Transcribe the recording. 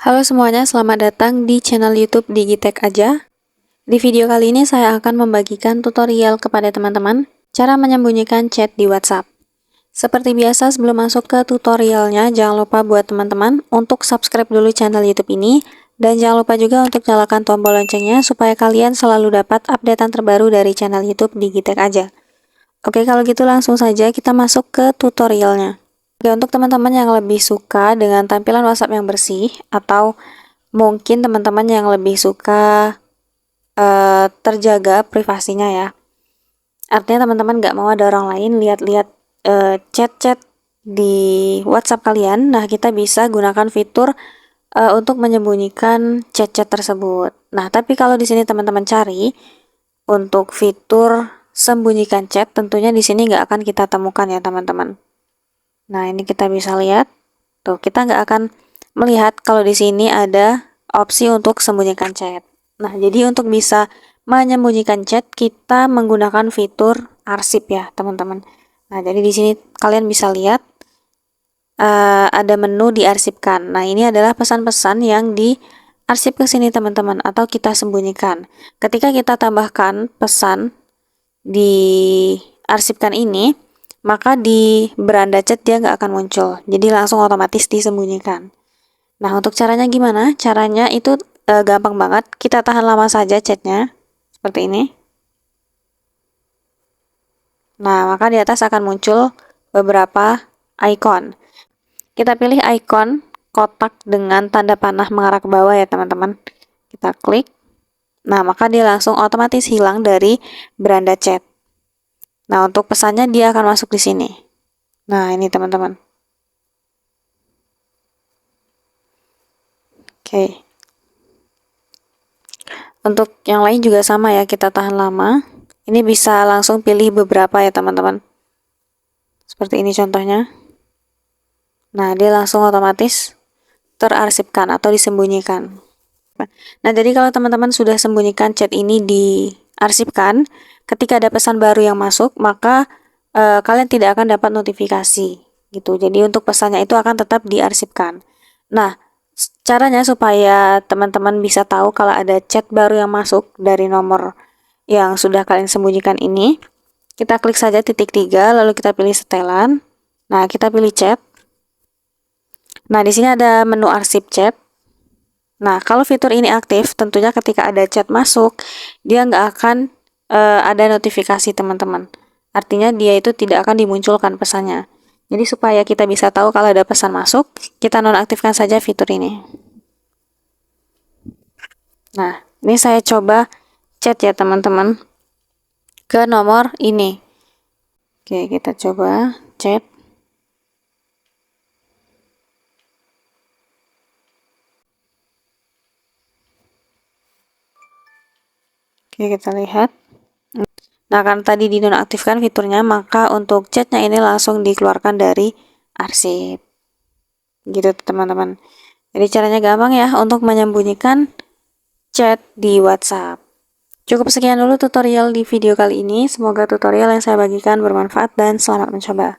Halo semuanya, selamat datang di channel YouTube Digitek aja. Di video kali ini saya akan membagikan tutorial kepada teman-teman cara menyembunyikan chat di WhatsApp. Seperti biasa, sebelum masuk ke tutorialnya, jangan lupa buat teman-teman untuk subscribe dulu channel YouTube ini dan jangan lupa juga untuk nyalakan tombol loncengnya supaya kalian selalu dapat updatean terbaru dari channel YouTube Digitek aja. Oke, kalau gitu langsung saja kita masuk ke tutorialnya. Oke, untuk teman-teman yang lebih suka dengan tampilan WhatsApp yang bersih atau mungkin teman-teman yang lebih suka terjaga privasinya ya. Artinya teman-teman nggak mau ada orang lain lihat-lihat chat-chat di WhatsApp kalian. Nah, kita bisa gunakan fitur untuk menyembunyikan chat-chat tersebut. Nah, tapi kalau di sini teman-teman cari untuk fitur sembunyikan chat, tentunya di sini nggak akan kita temukan ya teman-teman. Nah, ini kita bisa lihat. Tuh, kita nggak akan melihat kalau di sini ada opsi untuk sembunyikan chat. Nah, jadi untuk bisa menyembunyikan chat, kita menggunakan fitur arsip ya, teman-teman. Nah, jadi di sini kalian bisa lihat ada menu diarsipkan. Nah, ini adalah pesan-pesan yang diarsip ke sini, teman-teman, atau kita sembunyikan. Ketika kita tambahkan pesan di arsipkan ini, maka di beranda chat dia nggak akan muncul. Jadi langsung otomatis disembunyikan. Nah, untuk caranya gimana? Caranya itu gampang banget. Kita tahan lama saja chatnya, seperti ini. Nah, maka di atas akan muncul beberapa icon. Kita pilih icon kotak dengan tanda panah mengarah ke bawah ya, teman-teman. Kita klik. Nah, maka dia langsung otomatis hilang dari beranda chat. Nah, untuk pesannya dia akan masuk di sini. Nah, ini teman-teman. Oke. Untuk yang lain juga sama ya, kita tahan lama. Ini bisa langsung pilih beberapa ya teman-teman. Seperti ini contohnya. Nah, dia langsung otomatis terarsipkan atau disembunyikan. Nah, jadi kalau teman-teman sudah sembunyikan chat ini diarsipkan, ketika ada pesan baru yang masuk, maka kalian tidak akan dapat notifikasi gitu. Jadi untuk pesannya itu akan tetap diarsipkan. Nah, caranya supaya teman-teman bisa tahu kalau ada chat baru yang masuk dari nomor yang sudah kalian sembunyikan ini, kita klik saja titik 3, lalu kita pilih setelan. Nah, kita pilih chat. Nah, di sini ada menu arsip chat. Nah, kalau fitur ini aktif, tentunya ketika ada chat masuk, dia nggak akan ada notifikasi teman-teman. Artinya dia itu tidak akan dimunculkan pesannya. Jadi supaya kita bisa tahu kalau ada pesan masuk, kita nonaktifkan saja fitur ini. Nah, ini saya coba chat ya teman-teman ke nomor ini. Oke, kita coba chat. Oke, kita lihat. Nah, karena tadi dinonaktifkan fiturnya, maka untuk chatnya ini langsung dikeluarkan dari arsip. Gitu teman-teman. Jadi caranya gampang ya untuk menyembunyikan chat di WhatsApp. Cukup sekian dulu tutorial di video kali ini. Semoga tutorial yang saya bagikan bermanfaat dan selamat mencoba.